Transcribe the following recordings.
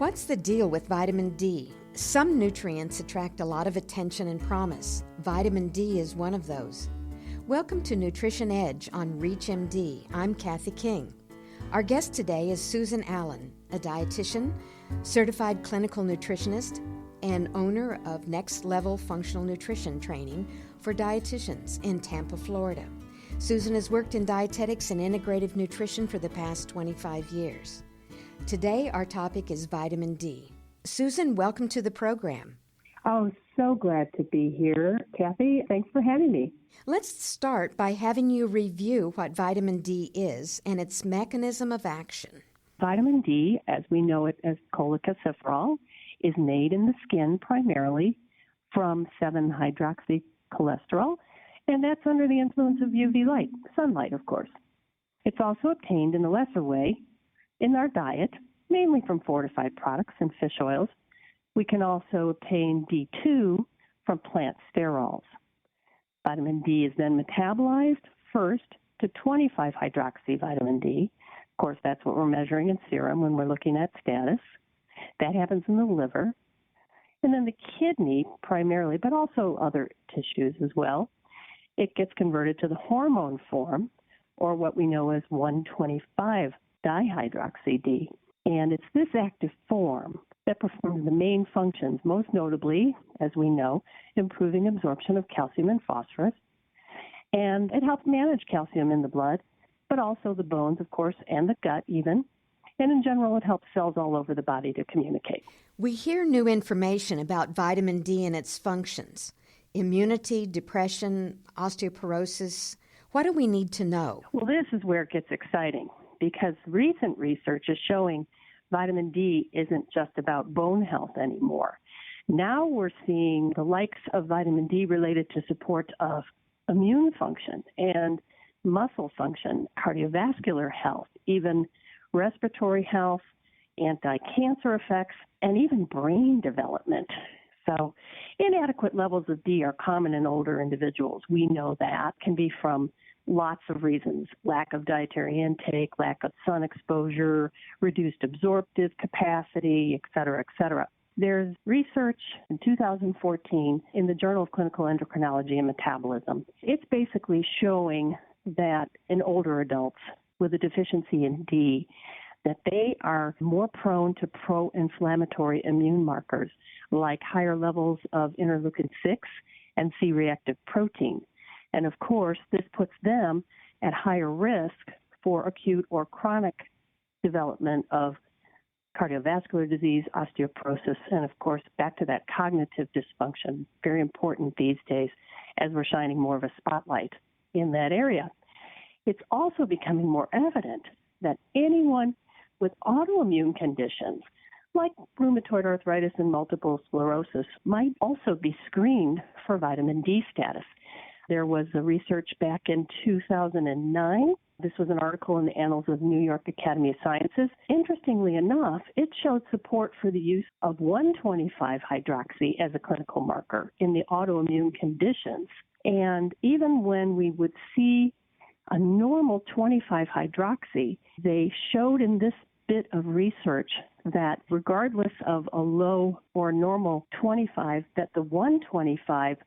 What's the deal with vitamin D? Some nutrients attract a lot of attention and promise. Vitamin D is one of those. Welcome to Nutrition Edge on ReachMD. I'm Kathy King. Our guest today is Susan Allen, a dietitian, certified clinical nutritionist, and owner of Next Level Functional Nutrition Training for dietitians in Tampa, Florida. Susan has worked in dietetics and integrative nutrition for the past 25 years. Today, our topic is vitamin D. Susan, welcome to the program. Oh, so glad to be here, Kathy. Thanks for having me. Let's start by having you review what vitamin D is and its mechanism of action. Vitamin D, as we know it as cholecalciferol, is made in the skin primarily from 7-hydroxycholesterol, and that's under the influence of UV light, sunlight, of course. It's also obtained in a lesser way in our diet, mainly from fortified products and fish oils. We can also obtain D2 from plant sterols. Vitamin D is then metabolized first to 25-hydroxy vitamin D. Of course, that's what we're measuring in serum when we're looking at status. That happens in the liver. And then the kidney primarily, but also other tissues as well. It gets converted to the hormone form, or what we know as 1,25-dihydroxy-D. And it's this active form that performs the main functions, most notably, as we know, improving absorption of calcium and phosphorus. And it helps manage calcium in the blood, but also the bones, of course, and the gut even. And in general, it helps cells all over the body to communicate. We hear new information about vitamin D and its functions. Immunity, depression, osteoporosis. What do we need to know? Well, this is where it gets exciting, because recent research is showing vitamin D isn't just about bone health anymore. Now we're seeing the likes of vitamin D related to support of immune function and muscle function, cardiovascular health, even respiratory health, anti-cancer effects, and even brain development. So inadequate levels of D are common in older individuals. We know that can be from lots of reasons: lack of dietary intake, lack of sun exposure, reduced absorptive capacity, et cetera, et cetera. There's research in 2014 in the Journal of Clinical Endocrinology and Metabolism. It's basically showing that in older adults with a deficiency in D, that they are more prone to pro-inflammatory immune markers like higher levels of interleukin-6 and C-reactive protein. And of course, this puts them at higher risk for acute or chronic development of cardiovascular disease, osteoporosis, and of course, back to that cognitive dysfunction, very important these days as we're shining more of a spotlight in that area. It's also becoming more evident that anyone with autoimmune conditions like rheumatoid arthritis and multiple sclerosis might also be screened for vitamin D status. There was a research back in 2009. This was an article in the Annals of New York Academy of Sciences. Interestingly enough, it showed support for the use of 1,25-hydroxy as a clinical marker in the autoimmune conditions. And even when we would see a normal 25-hydroxy, they showed in this bit of research that regardless of a low or normal 25, that the 125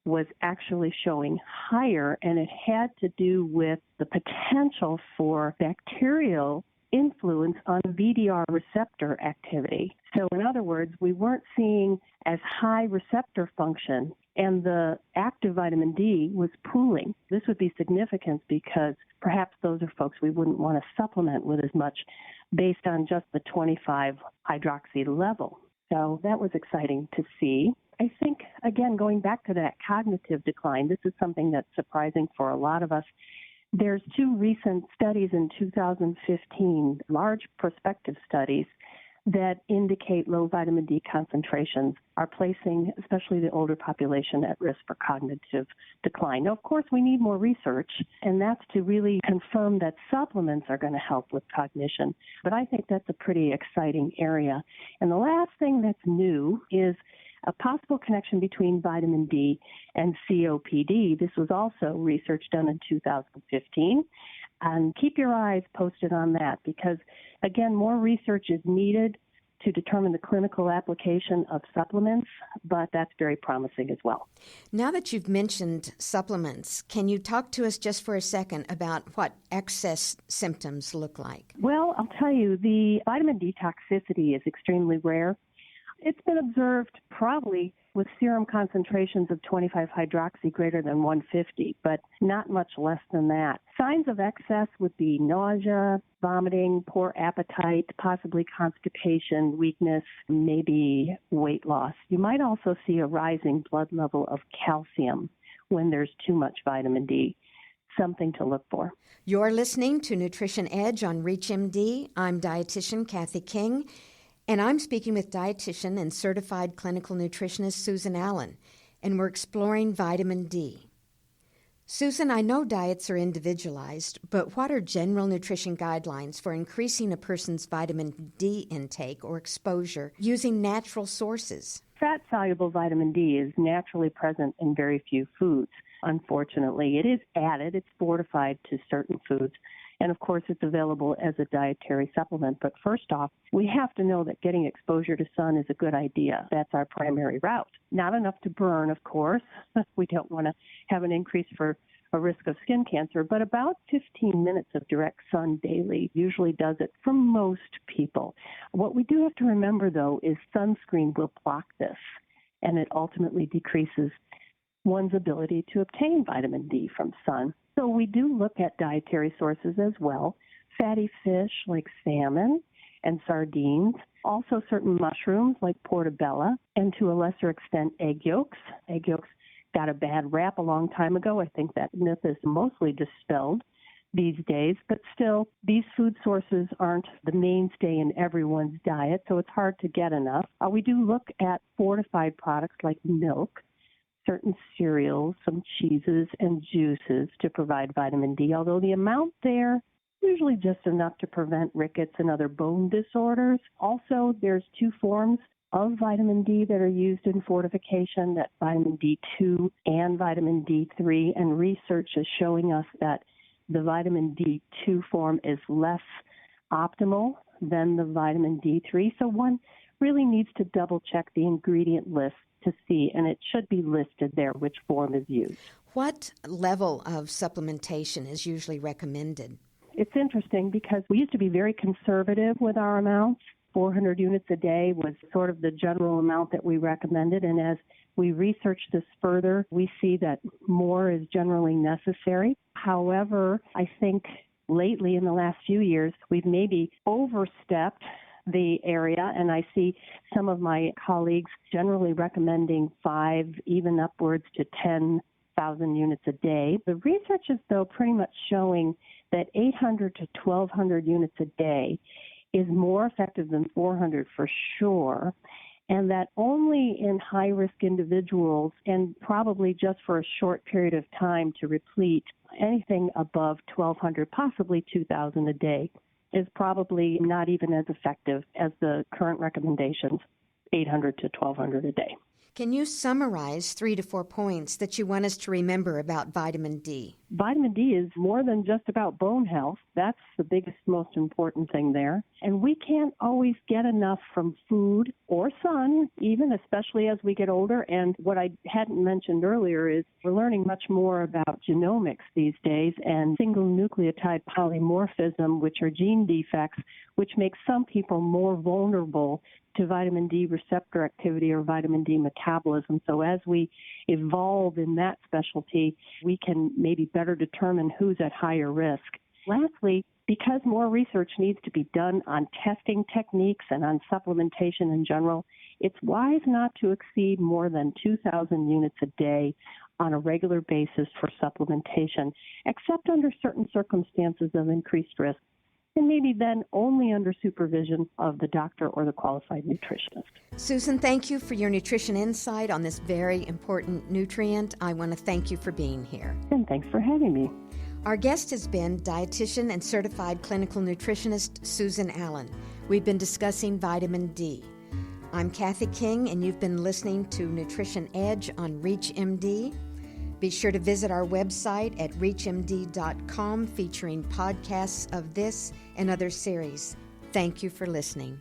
was actually showing higher, and it had to do with the potential for bacterial influence on VDR receptor activity. So in other words, we weren't seeing as high receptor function, and the active vitamin D was pooling. This would be significant because perhaps those are folks we wouldn't want to supplement with as much based on just the 25-hydroxy level. So that was exciting to see. I think, again, going back to that cognitive decline, this is something that's surprising for a lot of us. There's two recent studies in 2015, large prospective studies, that indicate low vitamin D concentrations are placing, especially the older population, at risk for cognitive decline. Now, of course, we need more research, and that's to really confirm that supplements are going to help with cognition. But I think that's a pretty exciting area. And the last thing that's new is a possible connection between vitamin D and COPD. This was also research done in 2015. And keep your eyes posted on that because, again, more research is needed to determine the clinical application of supplements, but that's very promising as well. Now that you've mentioned supplements, can you talk to us just for a second about what excess symptoms look like? Well, I'll tell you, the vitamin D toxicity is extremely rare. It's been observed probably with serum concentrations of 25-hydroxy greater than 150, but not much less than that. Signs of excess would be nausea, vomiting, poor appetite, possibly constipation, weakness, maybe weight loss. You might also see a rising blood level of calcium when there's too much vitamin D. Something to look for. You're listening to Nutrition Edge on ReachMD. I'm dietitian Kathy King. And I'm speaking with dietitian and certified clinical nutritionist Susan Allen, and we're exploring vitamin D. Susan, I know diets are individualized, but what are general nutrition guidelines for increasing a person's vitamin D intake or exposure using natural sources? Fat-soluble vitamin D is naturally present in very few foods. Unfortunately, it is added, it's fortified to certain foods. And of course, it's available as a dietary supplement. But first off, we have to know that getting exposure to sun is a good idea. That's our primary route. Not enough to burn, of course. We don't want to have an increase for a risk of skin cancer, but about 15 minutes of direct sun daily usually does it for most people. What we do have to remember, though, is sunscreen will block this, and it ultimately decreases one's ability to obtain vitamin D from sun. So we do look at dietary sources as well, fatty fish like salmon and sardines, also certain mushrooms like portobello, and to a lesser extent egg yolks. Egg yolks got a bad rap a long time ago. I think that myth is mostly dispelled these days, but still these food sources aren't the mainstay in everyone's diet, so it's hard to get enough. We do look at fortified products like milk, certain cereals, some cheeses, and juices to provide vitamin D, although the amount there is usually just enough to prevent rickets and other bone disorders. Also, there's two forms of vitamin D that are used in fortification, that's vitamin D2 and vitamin D3, and research is showing us that the vitamin D2 form is less optimal than the vitamin D3, so one really needs to double-check the ingredient list to see, and it should be listed there which form is used. What level of supplementation is usually recommended? It's interesting because we used to be very conservative with our amounts. 400 units a day was sort of the general amount that we recommended, and as we research this further, we see that more is generally necessary. However, I think lately in the last few years, we've maybe overstepped the area, and I see some of my colleagues generally recommending 5, even upwards to 10,000 units a day. The research is, though, pretty much showing that 800 to 1,200 units a day is more effective than 400 for sure, and that only in high-risk individuals, and probably just for a short period of time to replete, anything above 1,200, possibly 2,000 a day, is probably not even as effective as the current recommendations, 800 to 1,200 a day. Can you summarize 3 to 4 points that you want us to remember about vitamin D? Vitamin D is more than just about bone health. That's the biggest, most important thing there. And we can't always get enough from food or sun, even especially as we get older. And what I hadn't mentioned earlier is we're learning much more about genomics these days and single nucleotide polymorphism, which are gene defects, which makes some people more vulnerable to vitamin D receptor activity or vitamin D metabolism. So as we evolve in that specialty, we can maybe better determine who's at higher risk. Lastly, because more research needs to be done on testing techniques and on supplementation in general, it's wise not to exceed more than 2,000 units a day on a regular basis for supplementation, except under certain circumstances of increased risk, and maybe then only under supervision of the doctor or the qualified nutritionist. Susan, thank you for your nutrition insight on this very important nutrient. I want to thank you for being here. And thanks for having me. Our guest has been dietitian and certified clinical nutritionist Susan Allen. We've been discussing vitamin D. I'm Kathy King, and you've been listening to Nutrition Edge on ReachMD. Be sure to visit our website at reachmd.com featuring podcasts of this and other series. Thank you for listening.